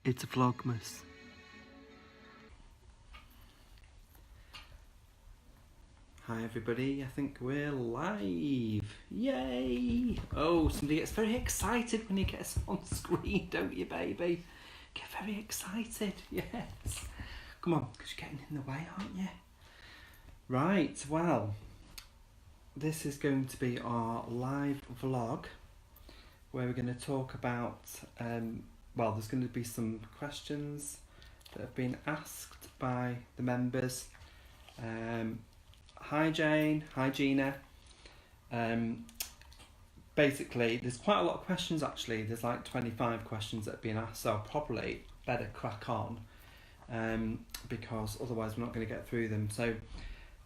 It's a VLOGmas. Hi everybody, I think we're live. Yay! Oh, somebody gets very excited when he gets on screen, don't you, baby? Get very excited, yes. Come on, because you're getting in the way, aren't you? Right, well, this is going to be our live vlog where we're going to talk about, well, there's going to be some questions that have been asked by the members. Hi Jane, hi Gina. Basically, there's quite a lot of questions actually. There's like 25 questions that have been asked, so I'll probably better crack on because otherwise we're not going to get through them. So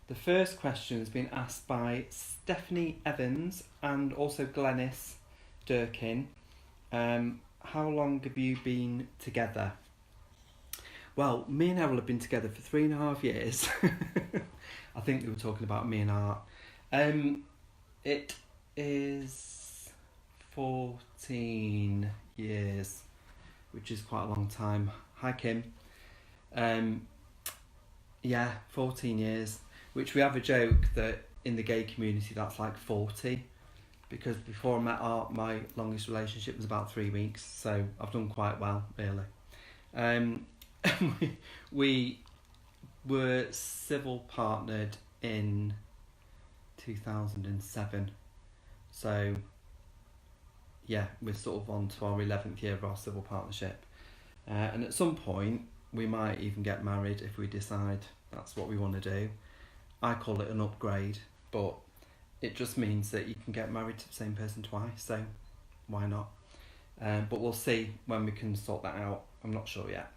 the first question has been asked by Stephanie Evans and also Glenys Durkin. How long have you been together? Well, me and Errol have been together for 3.5 years. I think they were talking about me and Art. It is 14 years, which is quite a long time. Hi Kim. Yeah, 14 years, which we have a joke that in the gay community that's like 40, because before I met Art, my longest relationship was about 3 weeks, so I've done quite well, really. We were civil partnered in 2007, so yeah, we're sort of on to our 11th year of our civil partnership, and at some point we might even get married if we decide that's what we want to do. I call it an upgrade, but it just means that you can get married to the same person twice, so why not? But we'll see when we can sort that out. I'm not sure yet.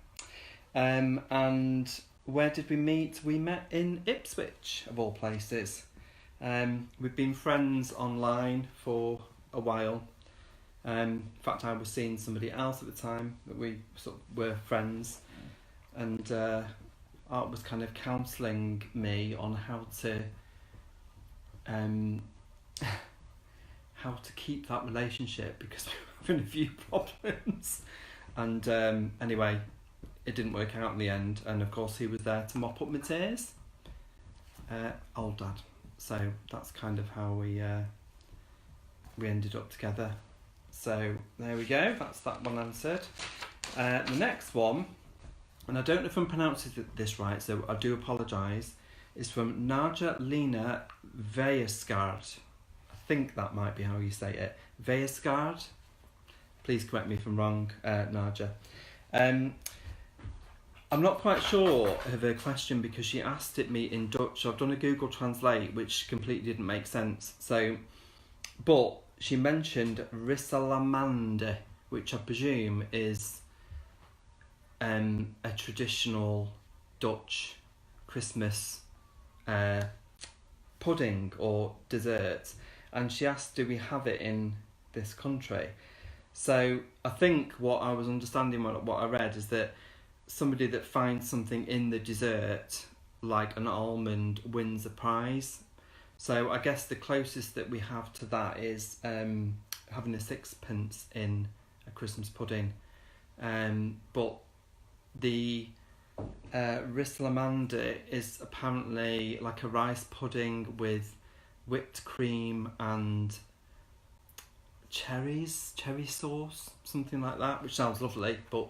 And where did we meet? We met in Ipswich, of all places. We've been friends online for a while. In fact, I was seeing somebody else at the time that we sort of were friends, and Art was kind of counselling me on how to keep that relationship because we were having a few problems. And anyway, it didn't work out in the end, and of course he was there to mop up my tears. Old dad. So that's kind of how we ended up together. So there we go, that's that one answered. The next one, and I don't know if I'm pronouncing this right, so I do apologise, is from Naja Lena Vejesgaard. I think that might be how you say it. Vejesgaard. Please correct me if I'm wrong, Naja. I'm not quite sure of her question because she asked it me in Dutch. So I've done a Google Translate, which completely didn't make sense. So, but she mentioned Rissalamande, which I presume is a traditional Dutch Christmas pudding or dessert. And she asked, do we have it in this country? So I think what I was understanding, what I read, is that somebody that finds something in the dessert, like an almond, wins a prize. So I guess the closest that we have to that is having a sixpence in a Christmas pudding. But the rissolamande is apparently like a rice pudding with whipped cream and cherry sauce, something like that, which sounds lovely, but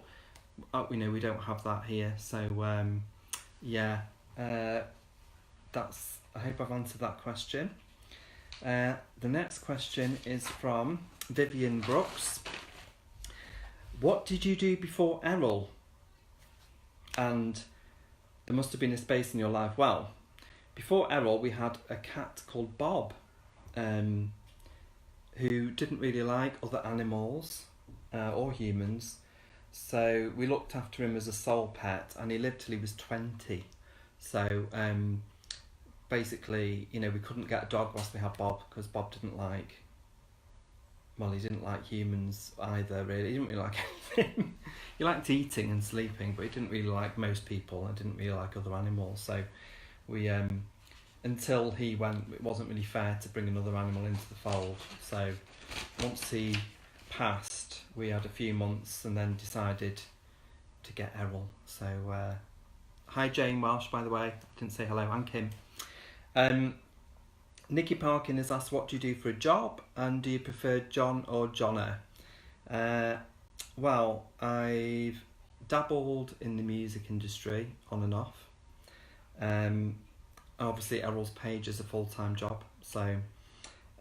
we know we don't have that here. So yeah, that's, I hope I've answered that question. The next question is from Vivian Brooks. What did you do before Errol? And there must have been a space in your life. Well, before Errol we had a cat called Bob, who didn't really like other animals or humans, so we looked after him as a sole pet, and he lived till he was 20. So basically, you know, we couldn't get a dog whilst we had Bob because Bob didn't like, well, he didn't like humans either, really. He didn't really like anything. He liked eating and sleeping, but he didn't really like most people and didn't really like other animals. So we until he went, it wasn't really fair to bring another animal into the fold. So once he passed, we had a few months and then decided to get Errol. So hi Jane Welsh, by the way. I didn't say hello. And Kim. Nikki Parkin has asked, what do you do for a job, and do you prefer John or Jonna? Well, I've dabbled in the music industry on and off. Obviously Errol's page is a full-time job, so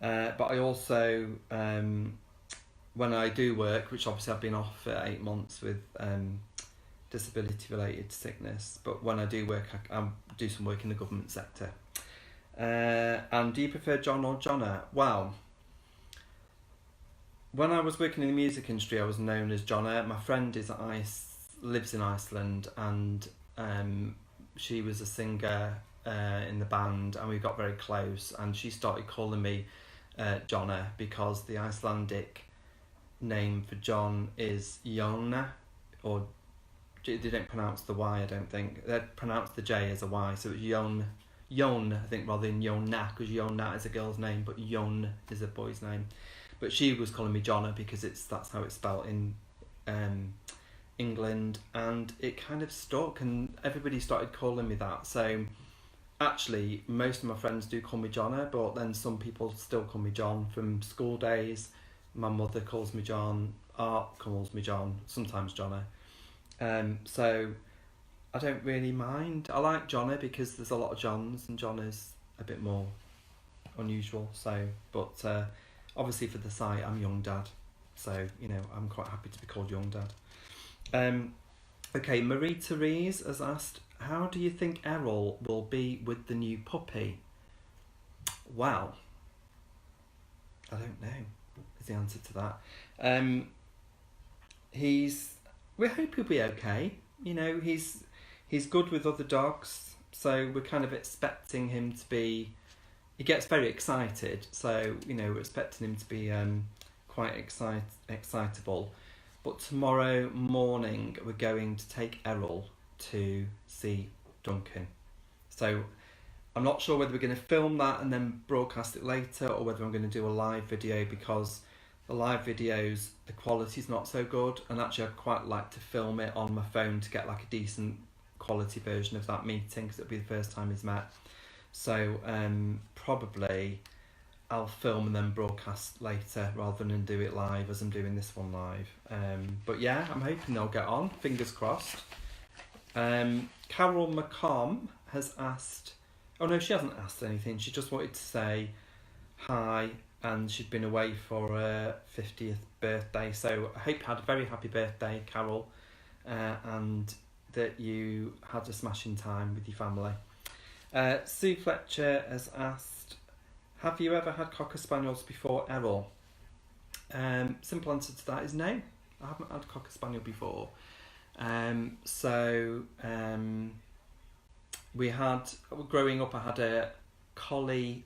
but I also when I do work, which obviously I've been off for 8 months with disability related sickness, but when I do work, I do some work in the government sector. And do you prefer John or Jonna? Well, when I was working in the music industry, I was known as Jonna. My friend lives in Iceland, and she was a singer in the band, and we got very close, and she started calling me Jonna, because the Icelandic name for John is Jonna, or they don't pronounce the Y, I don't think. They pronounce the J as a Y, so it's Jon, I think, rather than Jonna, because Jonna is a girl's name, but Jon is a boy's name. But she was calling me Jonna because that's how it's spelled in England, and it kind of stuck, and everybody started calling me that. So actually, most of my friends do call me Jonna, but then some people still call me John from school days. My mother calls me John, Art calls me John, sometimes Jonna. So I don't really mind. I like Jonna because there's a lot of Johns, and John is a bit more unusual. So, but obviously for the site, I'm Young Dad, so I'm quite happy to be called Young Dad. Okay, Marie Therese has asked, how do you think Errol will be with the new puppy? Well, I don't know is the answer to that. We hope he'll be okay. He's good with other dogs, so we're kind of expecting him to be. He gets very excited, so we're expecting him to be quite excitable. But tomorrow morning we're going to take Errol to see Duncan. So I'm not sure whether we're going to film that and then broadcast it later, or whether I'm going to do a live video, because the live videos, the quality's not so good, and actually I'd quite like to film it on my phone to get like a decent quality version of that meeting, because it'll be the first time he's met. So probably I'll film and then broadcast later rather than do it live as I'm doing this one live. But yeah, I'm hoping they'll get on, fingers crossed. Carol McCom has asked, oh no, she hasn't asked anything, she just wanted to say hi, and she'd been away for her 50th birthday, so I hope you had a very happy birthday, Carol, and that you had a smashing time with your family. Sue Fletcher has asked, have you ever had Cocker Spaniels before Errol? Simple answer to that is no, I haven't had Cocker Spaniel before. We had, growing up, I had a collie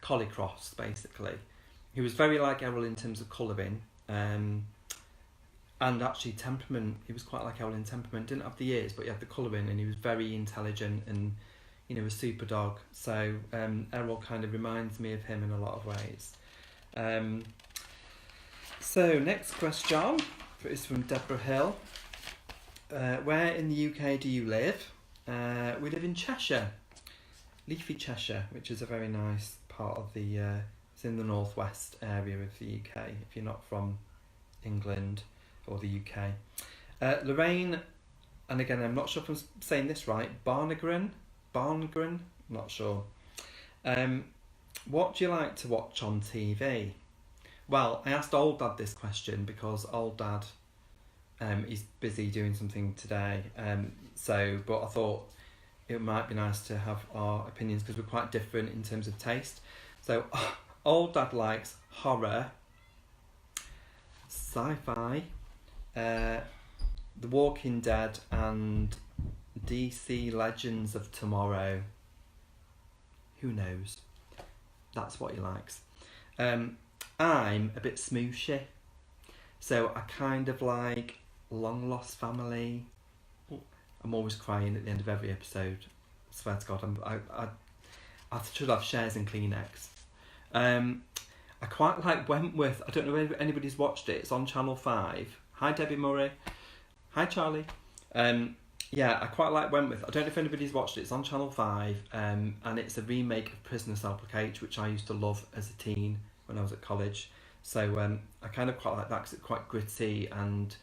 cross, basically. He was very like Errol in terms of colouring, and actually temperament. He was quite like Errol in temperament. Didn't have the ears, but he had the colouring, and he was very intelligent and a super dog. So Errol kind of reminds me of him in a lot of ways. So next question is from Deborah Hill. Where in the UK do you live? We live in Cheshire, leafy Cheshire, which is a very nice part of the. It's in the northwest area of the UK. If you're not from England or the UK, Lorraine, and again I'm not sure if I'm saying this right. Barngren, not sure. What do you like to watch on TV? Well, I asked Old Dad this question because Old Dad, he's busy doing something today. But I thought it might be nice to have our opinions because we're quite different in terms of taste. So, Old Dad likes horror, sci-fi, The Walking Dead, and DC Legends of Tomorrow. Who knows? That's what he likes. I'm a bit smooshy, so I kind of like Long Lost Family. I'm always crying at the end of every episode. I swear to God, I should have shares in Kleenex. I quite like Wentworth. I don't know if anybody's watched it. It's on Channel 5. Hi Debbie Murray. Hi Charlie. Yeah, I quite like Wentworth. I don't know if anybody's watched it. It's on Channel 5, and it's a remake of Prisoner Cell Block H, which I used to love as a teen when I was at college. So I kind of quite like that because it's quite gritty and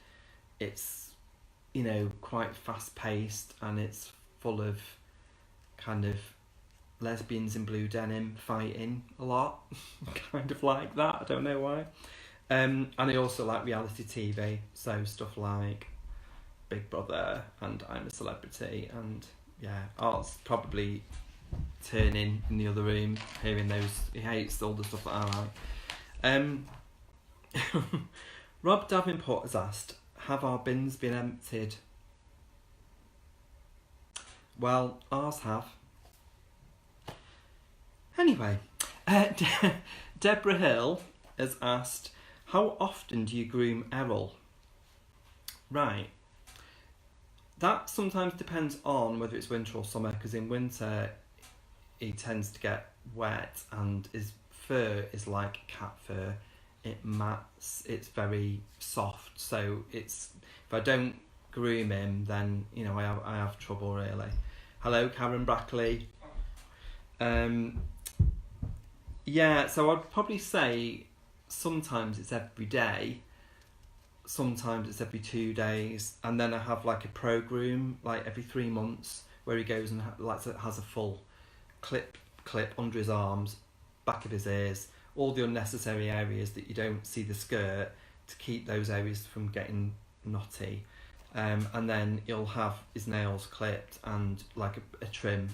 it's, you know, quite fast paced, and it's full of kind of lesbians in blue denim fighting a lot. Kind of like that. I don't know why. And I also like reality TV, so stuff like Big Brother and I'm a Celebrity, and yeah, Art's probably turning in the other room, hearing those. He hates all the stuff that I like. Rob Davenport has asked, have our bins been emptied? Well, ours have. Anyway, Deborah Hill has asked, how often do you groom Errol? Right. That sometimes depends on whether it's winter or summer, because in winter he tends to get wet and his fur is like cat fur. It mats, it's very soft, so it's, if I don't groom him, then, you know, I have trouble really. Hello Karen Brackley. Yeah, so I'd probably say sometimes it's every day, sometimes it's every 2 days, and then I have like a pro groom like every 3 months where he goes and has a full clip under his arms, back of his ears, all the unnecessary areas that you don't see the skirt, to keep those areas from getting knotty. And then he'll have his nails clipped and like a trim,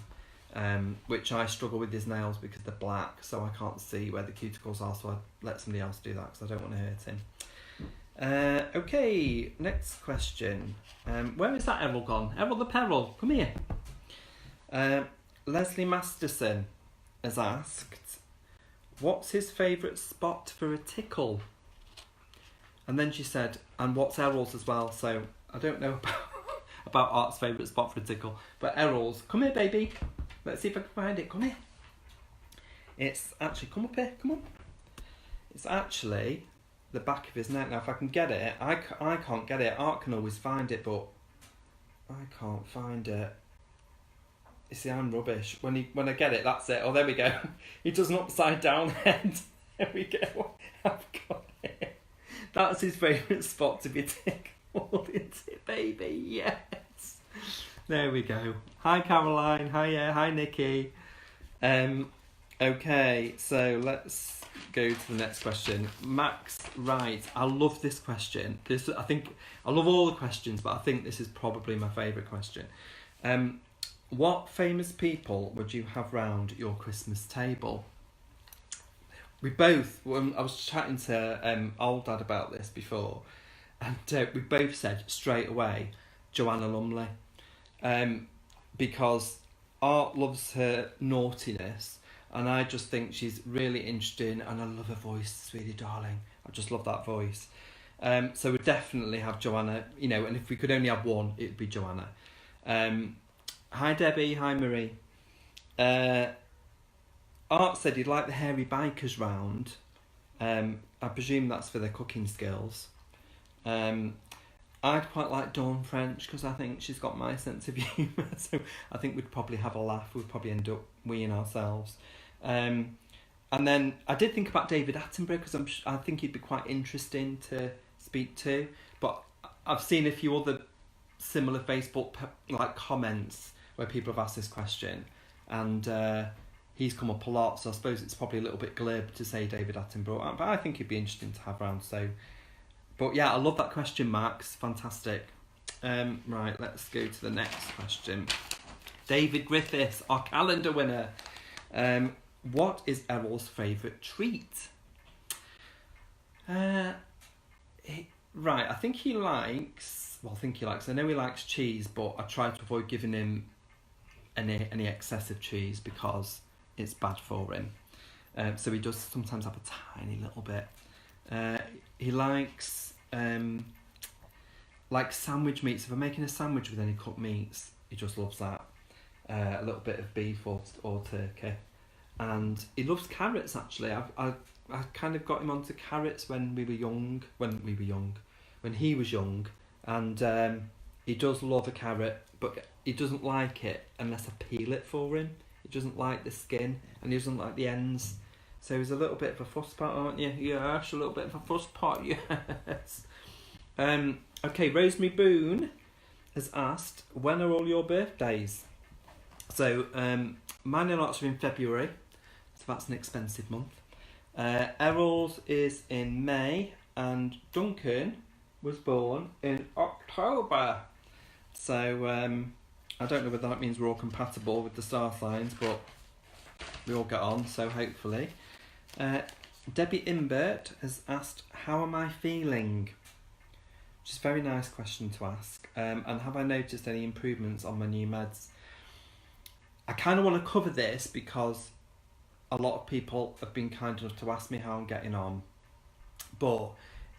which I struggle with his nails because they're black, so I can't see where the cuticles are, so I let somebody else do that because I don't want to hurt him. Okay, next question. Where is that Errol gone? Errol the Peril, come here. Leslie Masterson has asked, what's his favourite spot for a tickle? And then she said, and what's Errol's as well? So I don't know about Art's favourite spot for a tickle, but Errol's, come here baby, let's see if I can find it, come here. It's actually, come up here, come on. It's actually the back of his neck. Now if I can get it, I can't get it. Art can always find it, but I can't find it. You see, I'm rubbish. When I get it, that's it. Oh, there we go. He does an upside down head. There we go. I've got it. That's his favourite spot to be tickled, isn't it, baby? Yes. There we go. Hi Caroline. Hi Nikki. Okay, so let's go to the next question. Max, right, I love this question. I love all the questions, but I think this is probably my favourite question. What famous people would you have round your Christmas table? We both, I was chatting to old dad about this before, and we both said straight away Joanna Lumley, because Art loves her naughtiness, and I just think she's really interesting, and I love her voice, sweetie darling. I just love that voice. So we'd definitely have Joanna, you know, and if we could only have one, it'd be Joanna. Hi Debbie, hi Marie. Art said he'd like the hairy bikers round. I presume that's for their cooking skills. I'd quite like Dawn French because I think she's got my sense of humour, so I think we'd probably have a laugh. We'd probably end up weeing ourselves. And then I did think about David Attenborough because I think he'd be quite interesting to speak to, but I've seen a few other similar Facebook like comments where people have asked this question, and he's come up a lot, so I suppose it's probably a little bit glib to say David Attenborough, but I think he'd be interesting to have around. So, but yeah, I love that question, Max. Fantastic. Right, let's go to the next question. David Griffiths, our calendar winner. What is Errol's favourite treat? Right, I think he likes. I know he likes cheese, but I try to avoid giving him any excessive cheese because it's bad for him. So he does sometimes have a tiny little bit. He likes like sandwich meats. If I'm making a sandwich with any cooked meats, he just loves that. A little bit of beef or turkey. And he loves carrots actually. I kind of got him onto carrots when we were young. when he was young, and he does love a carrot, but he doesn't like it unless I peel it for him. He doesn't like the skin, and he doesn't like the ends. So he's a little bit of a fuss pot, aren't you? Yes, a little bit of a fuss pot, yes. Okay, Rosemary Boone has asked, when are all your birthdays? So, mine and lots are in February, so that's an expensive month. Errol's is in May, and Duncan was born in October. So, I don't know whether that means we're all compatible with the star signs, but we all get on, so hopefully. Debbie Imbert has asked, how am I feeling? Which is a very nice question to ask. And have I noticed any improvements on my new meds? I kind of want to cover this because a lot of people have been kind enough to ask me how I'm getting on. But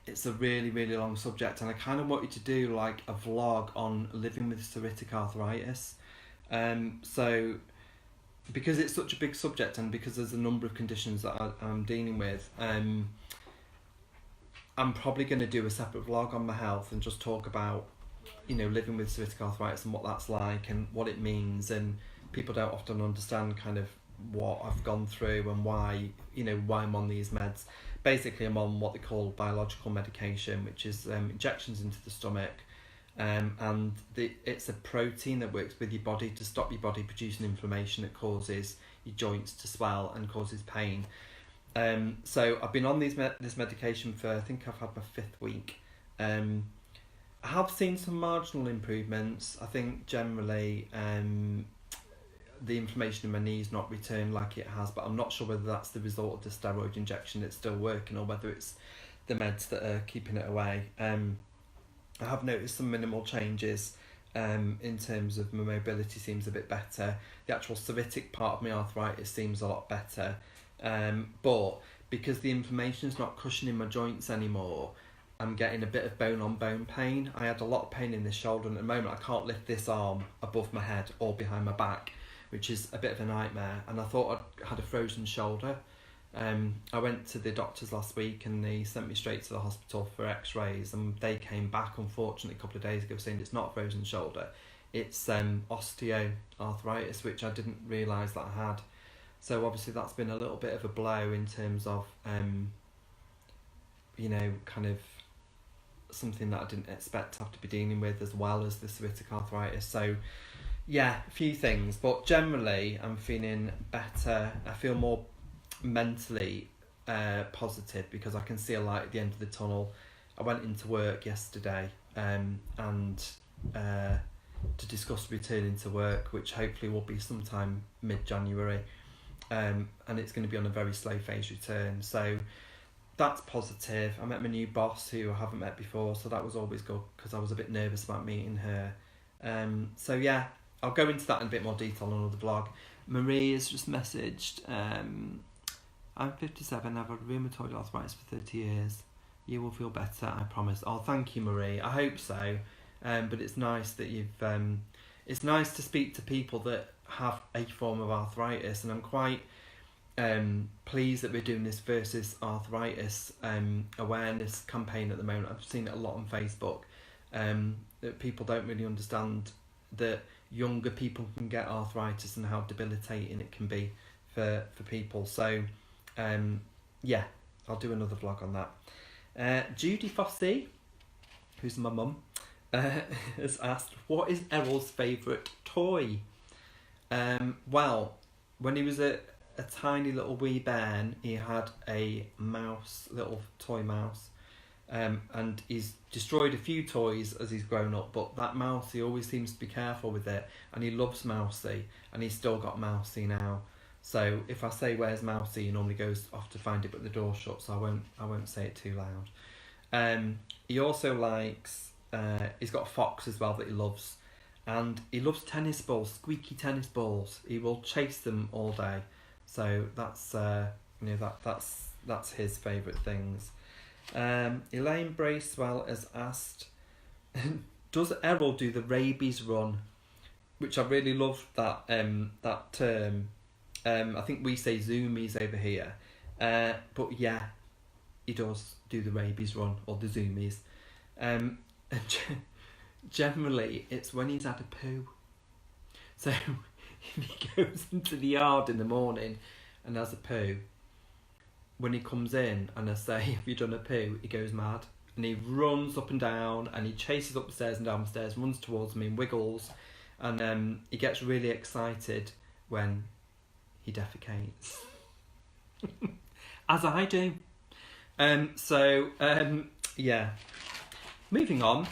it's a really, really long subject, and I kind of want you to do like a vlog on living with psoriatic arthritis. So, because it's such a big subject and because there's a number of conditions that I'm dealing with, I'm probably going to do a separate vlog on my health and just talk about, living with psoriatic arthritis and what that's like and what it means. And people don't often understand kind of what I've gone through and why I'm on these meds. Basically, I'm on what they call biological medication, which is injections into the stomach. And it's a protein that works with your body to stop your body producing inflammation that causes your joints to swell and causes pain. So I've been on this medication for, I think I've had my 5th week. I have seen some marginal improvements. I think generally the inflammation in my knees not returned like it has, but I'm not sure whether that's the result of the steroid injection that's still working or whether it's the meds that are keeping it away. I have noticed some minimal changes in terms of my mobility seems a bit better. The actual psoriatic part of my arthritis seems a lot better. But because the inflammation's not cushioning my joints anymore, I'm getting a bit of bone-on-bone pain. I had a lot of pain in this shoulder, and at the moment I can't lift this arm above my head or behind my back, which is a bit of a nightmare. And I thought I had a frozen shoulder. I went to the doctors last week and they sent me straight to the hospital for x-rays, and they came back unfortunately a couple of days ago saying it's not a frozen shoulder, it's osteoarthritis, which I didn't realise that I had. So obviously that's been a little bit of a blow in terms of kind of something that I didn't expect to have to be dealing with, as well as the psoriatic arthritis. So yeah, a few things, but generally I'm feeling better. I feel more mentally positive because I can see a light at the end of the tunnel. I went into work yesterday and to discuss returning to work, which hopefully will be sometime mid-January, and it's going to be on a very slow phase return, so that's positive. I met my new boss who I haven't met before, so that was always good because I was a bit nervous about meeting her. So yeah, I'll go into that in a bit more detail on another vlog. Marie has just messaged, I'm 57, I've had rheumatoid arthritis for 30 years. You will feel better, I promise. Oh, thank you, Marie. I hope so. But it's nice that you've... it's nice to speak to people that have a form of arthritis, and I'm quite pleased that we're doing this versus arthritis awareness campaign at the moment. I've seen it a lot on Facebook. That people don't really understand that younger people can get arthritis and how debilitating it can be for people. So... yeah, I'll do another vlog on that. Judy Fossey, who's my mum, has asked, what is Errol's favourite toy? Well, when he was a tiny little wee bairn, he had a mouse, little toy mouse, and he's destroyed a few toys as he's grown up, but that mouse, he always seems to be careful with it, and he loves Mousy, and he's still got Mousy now. So if I say where's Mousy, he normally goes off to find it, but the door's shut, so I won't say it too loud. He also likes, he's got a fox as well that he loves, and he loves tennis balls, squeaky tennis balls. He will chase them all day. So that's that's his favourite things. Elaine Bracewell has asked, does Errol do the rabies run? Which I really love that that term. I think we say zoomies over here, but yeah, he does do the rabies run or the zoomies. And generally, it's when he's had a poo. So if he goes into the yard in the morning and has a poo, when he comes in and I say, have you done a poo? He goes mad. And he runs up and down and he chases up the stairs and down the stairs, runs towards me and wiggles. And he gets really excited when he defecates. As I do. Yeah. Moving on.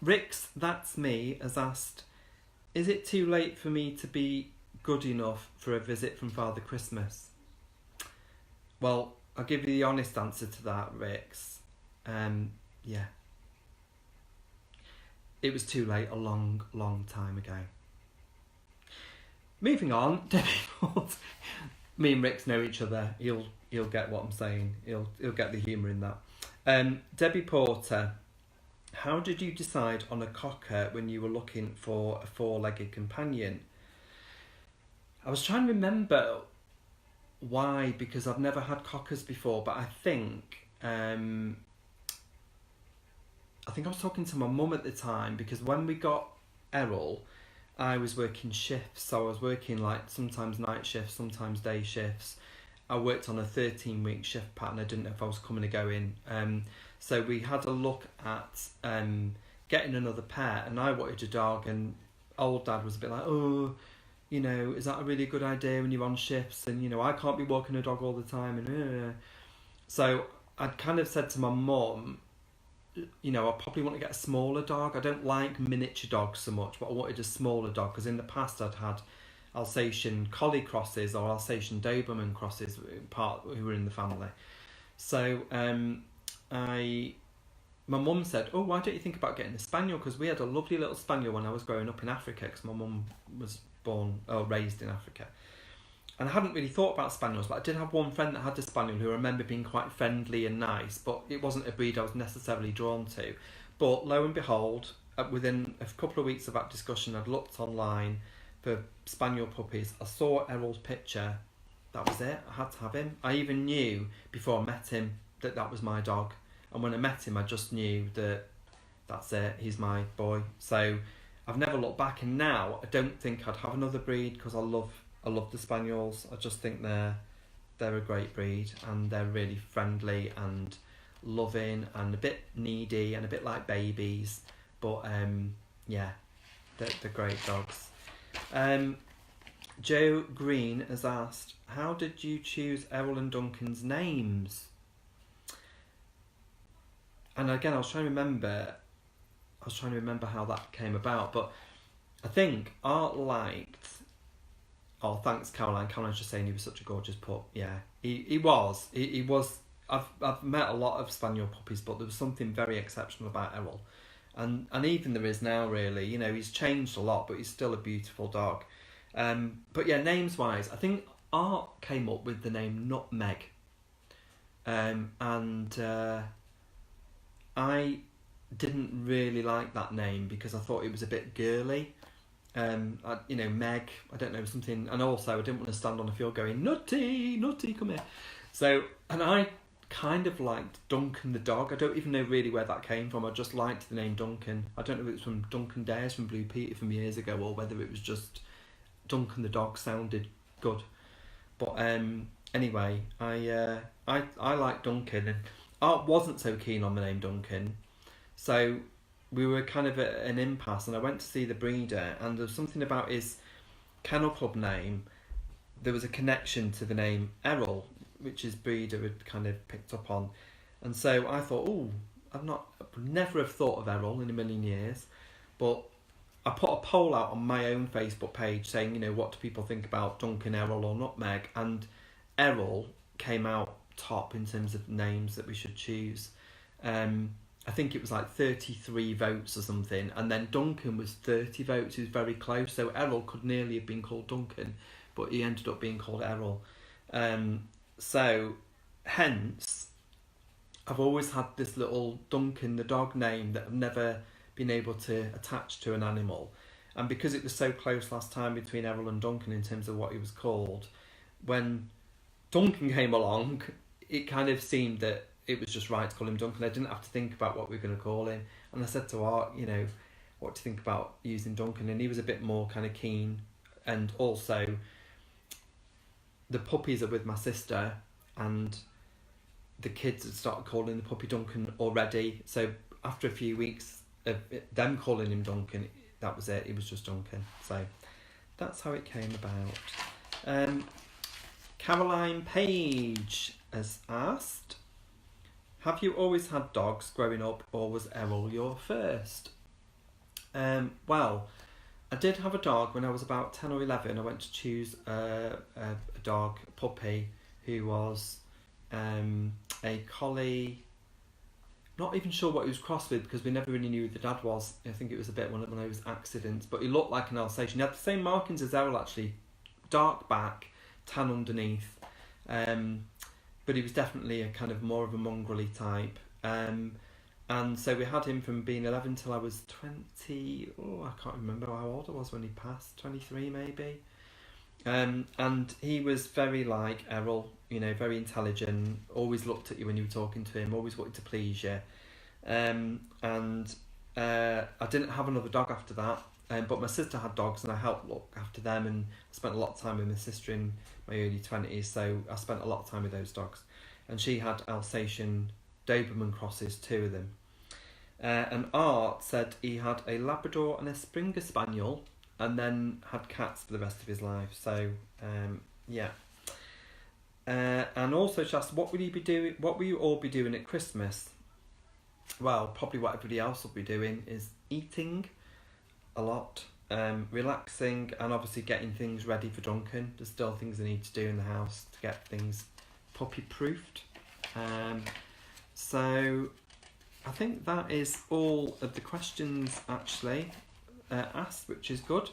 Rick's That's Me has asked, is it too late for me to be good enough for a visit from Father Christmas? Well, I'll give you the honest answer to that, Rick's. Yeah. It was too late a long, long time ago. Moving on, Debbie Porter. Me and Rick's know each other. He'll get what I'm saying. He'll get the humour in that. Debbie Porter, how did you decide on a cocker when you were looking for a four-legged companion? I was trying to remember why, because I've never had cockers before, but I think I was talking to my mum at the time, because when we got Errol, I was working shifts, so I was working like sometimes night shifts, sometimes day shifts. I worked on a 13-week shift pattern. I didn't know if I was coming or going. So we had a look at getting another pet, and I wanted a dog, and old dad was a bit like, oh, you know, is that a really good idea when you're on shifts? And, you know, I can't be walking a dog all the time. And so I'd kind of said to my mum, you know, I probably want to get a smaller dog. I don't like miniature dogs so much, but I wanted a smaller dog, because in the past I'd had Alsatian Collie crosses or Alsatian Doberman crosses, who were in the family. So my mum said, oh, why don't you think about getting a spaniel? Because we had a lovely little spaniel when I was growing up in Africa, because my mum was raised in Africa. And I hadn't really thought about spaniels, but I did have one friend that had a spaniel who I remember being quite friendly and nice, but it wasn't a breed I was necessarily drawn to. But lo and behold, within a couple of weeks of that discussion, I'd looked online for spaniel puppies. I saw Errol's picture. That was it. I had to have him. I even knew before I met him that was my dog. And when I met him, I just knew that that's it. He's my boy. So I've never looked back. And now I don't think I'd have another breed, because I love the spaniels. I just think they're a great breed, and they're really friendly and loving and a bit needy and a bit like babies. But yeah, they're great dogs. Joe Green has asked, how did you choose Errol and Duncan's names? And again, I was trying to remember how that came about, but I think Art liked... Oh, thanks, Caroline. Caroline's just saying he was such a gorgeous pup. Yeah, he was. He was. I've met a lot of spaniel puppies, but there was something very exceptional about Errol, and even there is now. Really, you know, he's changed a lot, but he's still a beautiful dog. But yeah, names wise, I think Art came up with the name Nutmeg, and I didn't really like that name because I thought it was a bit girly. You know, Meg, I don't know, something, and also I didn't want to stand on the field going, Nutty, come here. So, and I kind of liked Duncan the dog. I don't even know really where that came from. I just liked the name Duncan. I don't know if it was from Duncan Dares from Blue Peter from years ago, or whether it was just Duncan the dog sounded good. But anyway, I liked Duncan, and Art wasn't so keen on the name Duncan, so we were kind of at an impasse, and I went to see the breeder, and there was something about his kennel club name. There was a connection to the name Errol, which his breeder had kind of picked up on. And so I thought, I'd never have thought of Errol in a million years. But I put a poll out on my own Facebook page saying, you know, what do people think about Duncan, Errol or Nutmeg? And Errol came out top in terms of names that we should choose. I think it was like 33 votes or something, and then Duncan was 30 votes. He was very close, so Errol could nearly have been called Duncan, but he ended up being called Errol. So hence I've always had this little Duncan the dog name that I've never been able to attach to an animal, and because it was so close last time between Errol and Duncan in terms of what he was called, when Duncan came along, it kind of seemed that it was just right to call him Duncan. I didn't have to think about what we were going to call him. And I said to Art, you know, what to think about using Duncan, and he was a bit more kind of keen. And also, the puppies are with my sister, and the kids had started calling the puppy Duncan already. So after a few weeks of them calling him Duncan, that was it. It was just Duncan. So that's how it came about. Caroline Page has asked, have you always had dogs growing up, or was Errol your first? Well, I did have a dog when I was about 10 or 11. I went to choose a dog, a puppy, who was a collie. Not even sure what he was crossed with, because we never really knew who the dad was. I think it was a bit one of those accidents, but he looked like an Alsatian. He had the same markings as Errol, actually. Dark back, tan underneath. But he was definitely a kind of more of a mongrel-y type. And so we had him from being 11 till I was 20. Oh, I can't remember how old I was when he passed. 23 maybe. And he was very like Errol, you know, very intelligent, always looked at you when you were talking to him, always wanted to please you. And I didn't have another dog after that, but my sister had dogs and I helped look after them, and I spent a lot of time with my sister in my early 20s, so I spent a lot of time with those dogs. And she had Alsatian Doberman crosses, 2 of them. And Art said he had a Labrador and a Springer Spaniel, and then had cats for the rest of his life. So, yeah. And also she asked, what will you all be doing at Christmas? Well, probably what everybody else will be doing is eating a lot, relaxing, and obviously getting things ready for Duncan. There's still things I need to do in the house to get things puppy-proofed. So I think that is all of the questions actually asked, which is good.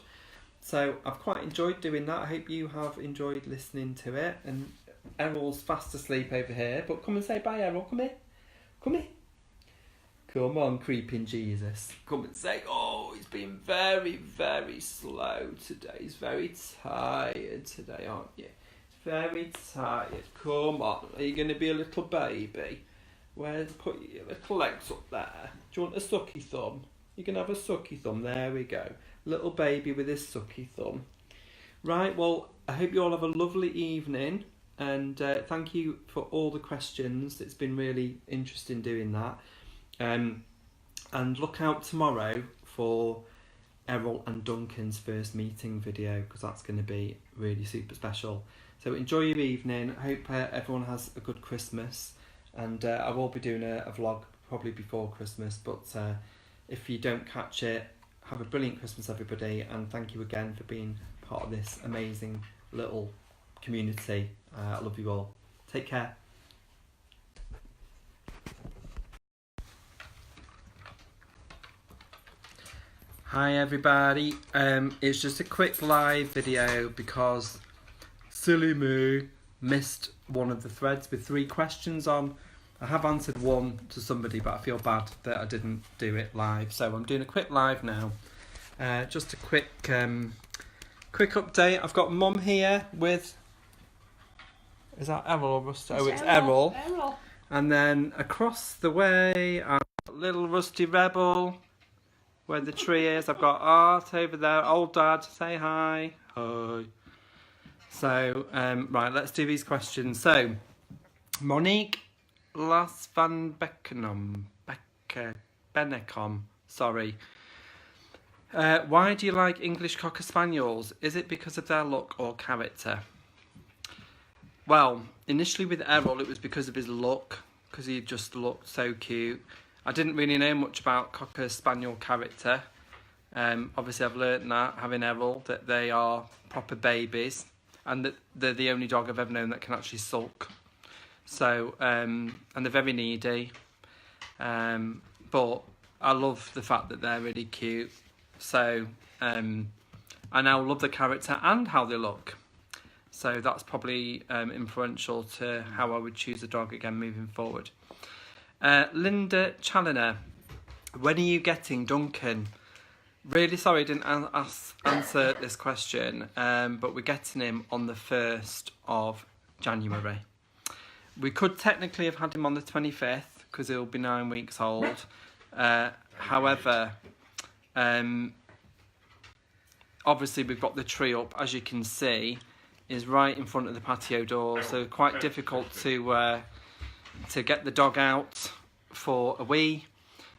So I've quite enjoyed doing that. I hope you have enjoyed listening to it. And Errol's fast asleep over here, but come and say bye, Errol. Come here. Come here. Come on, creeping Jesus. Come and say, oh, he's been very, very slow today. He's very tired today, aren't you? Very tired. Come on. Are you going to be a little baby? Put your little legs up there. Do you want a sucky thumb? You can have a sucky thumb. There we go. Little baby with his sucky thumb. Right, well, I hope you all have a lovely evening. And thank you for all the questions. It's been really interesting doing that. And look out tomorrow for Errol and Duncan's first meeting video, because that's going to be really super special. So enjoy your evening. I hope everyone has a good Christmas. And I will be doing a vlog probably before Christmas. But if you don't catch it, have a brilliant Christmas, everybody. And thank you again for being part of this amazing little community. I love you all. Take care. Hi everybody, it's just a quick live video because silly me missed one of the threads with 3 questions on. I have answered one to somebody, but I feel bad that I didn't do it live, so I'm doing a quick live now. Just a quick update. I've got Mum here with, is that Errol or Rusty? Oh, it's Errol. Errol. And then across the way, I've got little Rusty Rebel. Where the tree is, I've got Art over there. Old Dad, say hi. Hi. So, right, let's do these questions. So, Monique Las van Bennekom, sorry. Why do you like English Cocker Spaniels? Is it because of their look or character? Well, initially with Errol, it was because of his look, because he just looked so cute. I didn't really know much about Cocker Spaniel character. Obviously I've learnt that, having Errol, that they are proper babies and that they're the only dog I've ever known that can actually sulk. So, and they're very needy. But I love the fact that they're really cute. So, I now love the character and how they look. So that's probably influential to how I would choose a dog again moving forward. Linda Challoner, when are you getting Duncan? Really sorry I didn't answer this question, but we're getting him on the 1st of January. We could technically have had him on the 25th because he'll be 9 weeks old. However, obviously we've got the tree up, as you can see, is right in front of the patio door, so quite difficult to get the dog out for a wee.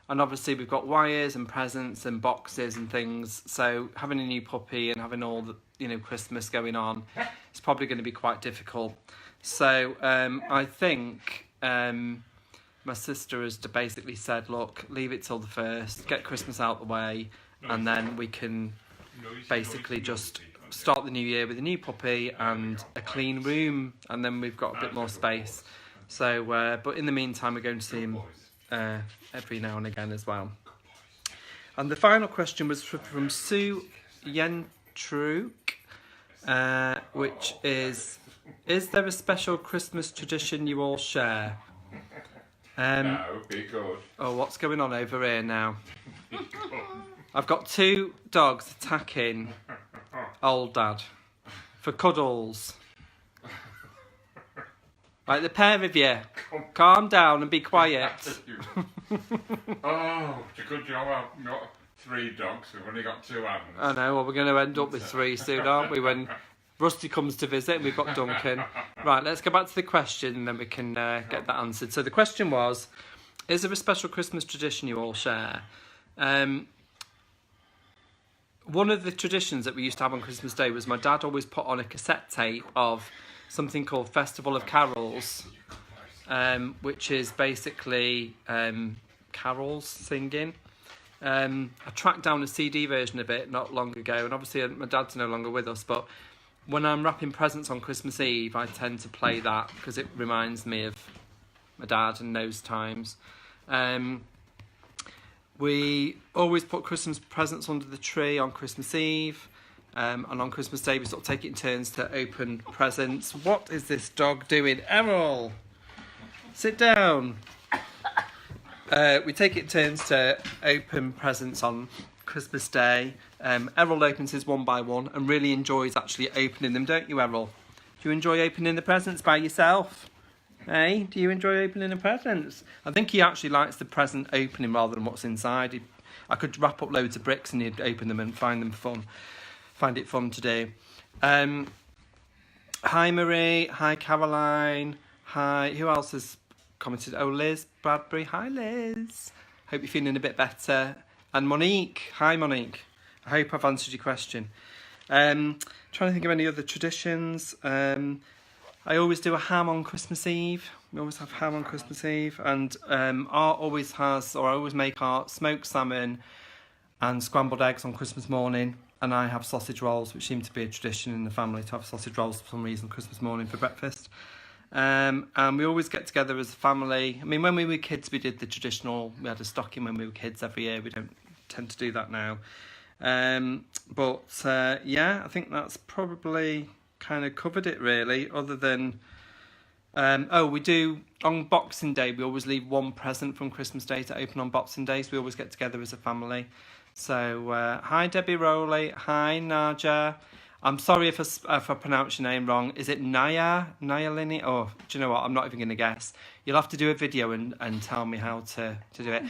And obviously we've got wires and presents and boxes and things, so having a new puppy and having all the Christmas going on, it's probably going to be quite difficult. So I think my sister has basically said, look, leave it till the 1st, get Christmas out the way, and then we can basically just start the new year with a new puppy and a clean room, and then we've got a bit more space. So, but in the meantime, we're going to see him every now and again as well. And the final question was from Sue Yentruk, which is there a special Christmas tradition you all share? No, be good. Oh, what's going on over here now? I've got 2 dogs attacking old dad for cuddles. Like the pair of you, calm down and be quiet. Oh, it's a good job I've got 3 dogs. We've only got 2 hands. I know, well, we're going to end up with 3 soon, aren't we, when Rusty comes to visit and we've got Duncan. Right, let's go back to the question and then we can get that answered. So the question was, is there a special Christmas tradition you all share? One of the traditions that we used to have on Christmas Day was my dad always put on a cassette tape of something called Festival of Carols, which is basically carols singing. I tracked down a CD version of it not long ago, and obviously my dad's no longer with us, but when I'm wrapping presents on Christmas Eve, I tend to play that because it reminds me of my dad and those times. We always put Christmas presents under the tree on Christmas Eve, and on Christmas Day we sort of take it in turns to open presents. What is this dog doing? Errol, sit down. We take it in turns to open presents on Christmas Day. Errol opens his one by one and really enjoys actually opening them, don't you, Errol? Do you enjoy opening the presents by yourself? Hey, do you enjoy opening the presents? I think he actually likes the present opening rather than what's inside. I could wrap up loads of bricks and he'd open them and find it fun to do. Hi Marie, hi Caroline, hi, who else has commented? Oh, Liz Bradbury, hi Liz. Hope you're feeling a bit better. And Monique, hi Monique. I hope I've answered your question. Trying to think of any other traditions. I always do a ham on Christmas Eve. We always have ham on Christmas Eve, and Art always has, or I always make Art smoked salmon and scrambled eggs on Christmas morning, and I have sausage rolls, which seem to be a tradition in the family to have sausage rolls for some reason Christmas morning for breakfast. And we always get together as a family. I mean, when we were kids, we did the traditional, we had a stocking when we were kids every year. We don't tend to do that now. Yeah, I think that's probably kind of covered it really, other than we do on Boxing Day, we always leave one present from Christmas Day to open on Boxing Day, so we always get together as a family. So hi Debbie Rowley, hi Naja. I'm sorry if I pronounce your name wrong. Is it Naya Lini? Oh, do you know what, I'm not even going to guess. You'll have to do a video and tell me how to do it.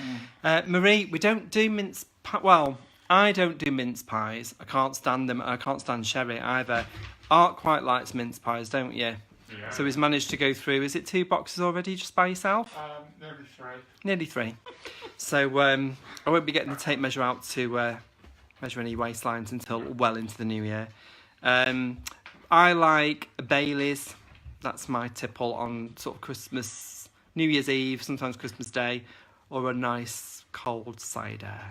Marie, we don't do mince pie. Well, I don't do mince pies. I can't stand them. I can't stand sherry either. Art quite likes mince pies, don't you? Yeah. So he's managed to go through, is it 2 boxes already just by yourself? Nearly 3. Nearly 3. So I won't be getting the tape measure out to measure any waistlines until well into the new year. I like Bailey's. That's my tipple on sort of Christmas, New Year's Eve, sometimes Christmas Day, or a nice cold cider.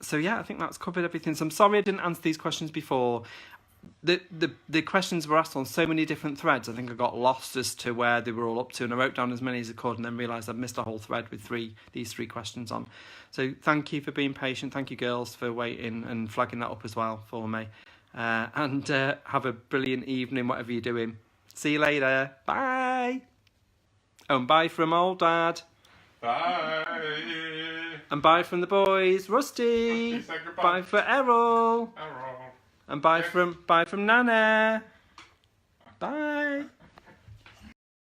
So yeah, I think that's covered everything. So I'm sorry I didn't answer these questions before. The questions were asked on so many different threads. I think I got lost as to where they were all up to, and I wrote down as many as I could, and then realised I'd missed a whole thread with these three questions on. So thank you for being patient. Thank you, girls, for waiting and flagging that up as well for me. And have a brilliant evening, whatever you're doing. See you later. Bye. Oh, and bye from old dad. Bye. And bye from the boys. Rusty. Bye for Errol. Errol. And bye from Nana. Bye.